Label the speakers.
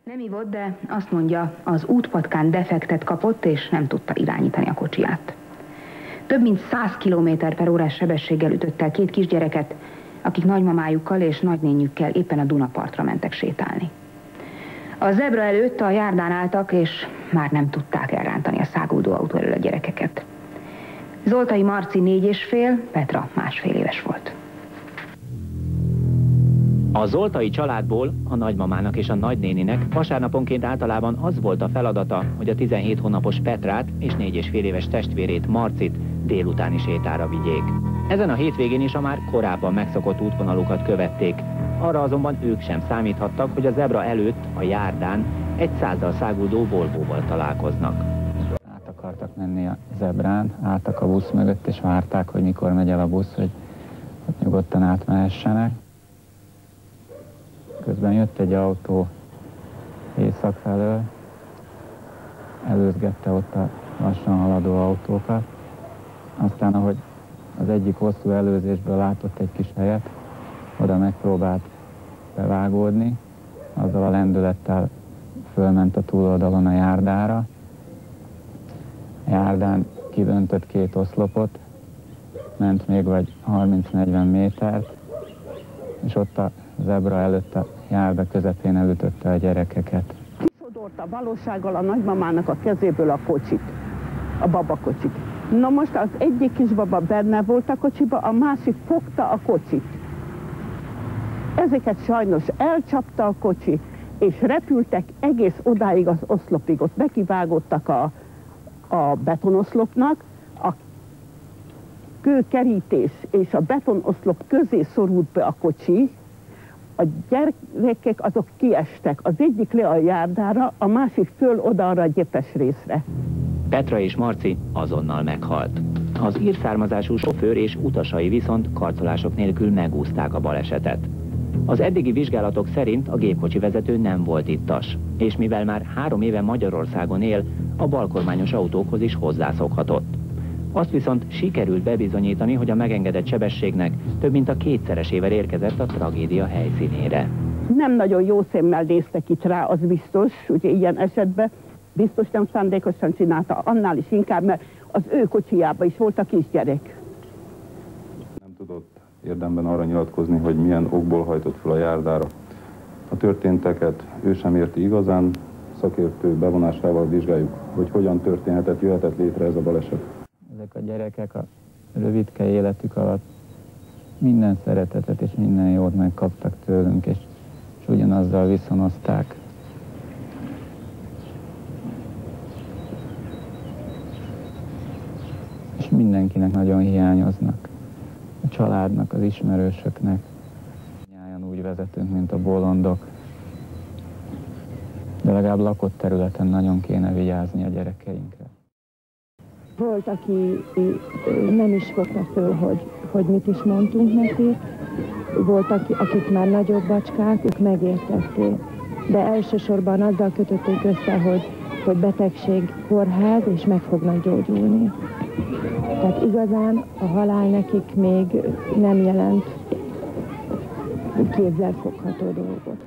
Speaker 1: Nem ivott, de azt mondja, az útpatkán defektet kapott, és nem tudta irányítani a kocsiját. Több mint 100 km/órás sebességgel ütött el két kisgyereket, akik nagymamájukkal és nagynényükkel éppen a Dunapartra mentek sétálni. A zebra előtt a járdán álltak, és már nem tudták elrántani a száguldó autó elől a gyerekeket. Zoltai Marci 4,5, Petra 1,5 éves volt.
Speaker 2: A Zoltai családból a nagymamának és a nagynéninek vasárnaponként általában az volt a feladata, hogy a 17 hónapos Petrát és 4,5 éves testvérét Marcit délutáni sétára vigyék. Ezen a hétvégén is a már korábban megszokott útvonalukat követték. Arra azonban ők sem számíthattak, hogy a zebra előtt a járdán egy 100-zal száguldó Volvóval találkoznak.
Speaker 3: Át akartak menni a zebrán, álltak a busz mögött és várták, hogy mikor megy el a busz, hogy nyugodtan átmehessenek. Közben jött egy autó észak felől, előzgette ott a lassan haladó autókat. Aztán, ahogy az egyik hosszú előzésből látott egy kis helyet, oda megpróbált bevágódni, azzal a lendülettel fölment a túloldalon a járdára. A járdán kidöntött két oszlopot, ment még vagy 30-40 métert, és ott a zebra előtt a járda közepén elütötte a gyerekeket.
Speaker 4: Kisodorta valósággal a nagymamának a kezéből a kocsit, a babakocsit. Na most az egyik kisbaba benne volt a kocsiba, a másik fogta a kocsit. Ezeket sajnos elcsapta a kocsi, és repültek egész odáig az oszlopig. Ott nekivágottak a betonoszlopnak, a kőkerítés és a betonoszlop közé szorult be a kocsi, a gyerekek azok kiestek, az egyik le a járdára, a másik föl oda arra a gyepes részre.
Speaker 2: Petra és Marci azonnal meghalt. Az ír származású sofőr és utasai viszont karcolások nélkül megúszták a balesetet. Az eddigi vizsgálatok szerint a gépkocsi vezető nem volt ittas, és mivel már 3 éve Magyarországon él, a balkormányos autókhoz is hozzászokhatott. Azt viszont sikerült bebizonyítani, hogy a megengedett sebességnek több mint a 2-szeresével érkezett a tragédia helyszínére.
Speaker 4: Nem nagyon jó szemmel néztek itt rá, az biztos, ugye ilyen esetben. Biztos nem szándékosan csinálta, annál is inkább, mert az ő kocsijában is volt a kisgyerek.
Speaker 5: Nem tudott érdemben arra nyilatkozni, hogy milyen okból hajtott fel a járdára. A történteket ő sem érti igazán, szakértő bevonásával vizsgáljuk, hogy hogyan történhetett, jöhetett létre ez a baleset.
Speaker 3: Ezek a gyerekek a rövidke életük alatt minden szeretetet és minden jót megkaptak tőlünk, és ugyanazzal viszonozták. És mindenkinek nagyon hiányoznak. A családnak, az ismerősöknek. Mindnyájan úgy vezetünk, mint a bolondok. De legalább lakott területen nagyon kéne vigyázni a gyerekeinkre.
Speaker 6: Volt, aki nem is fogta föl, hogy mit is mondtunk neki. Volt, akik már nagyobb bacskák, ők megértették. De elsősorban azzal kötötték össze, hogy betegség, kórház, és meg fognak gyógyulni. Tehát igazán a halál nekik még nem jelent kézzelfogható dolgot.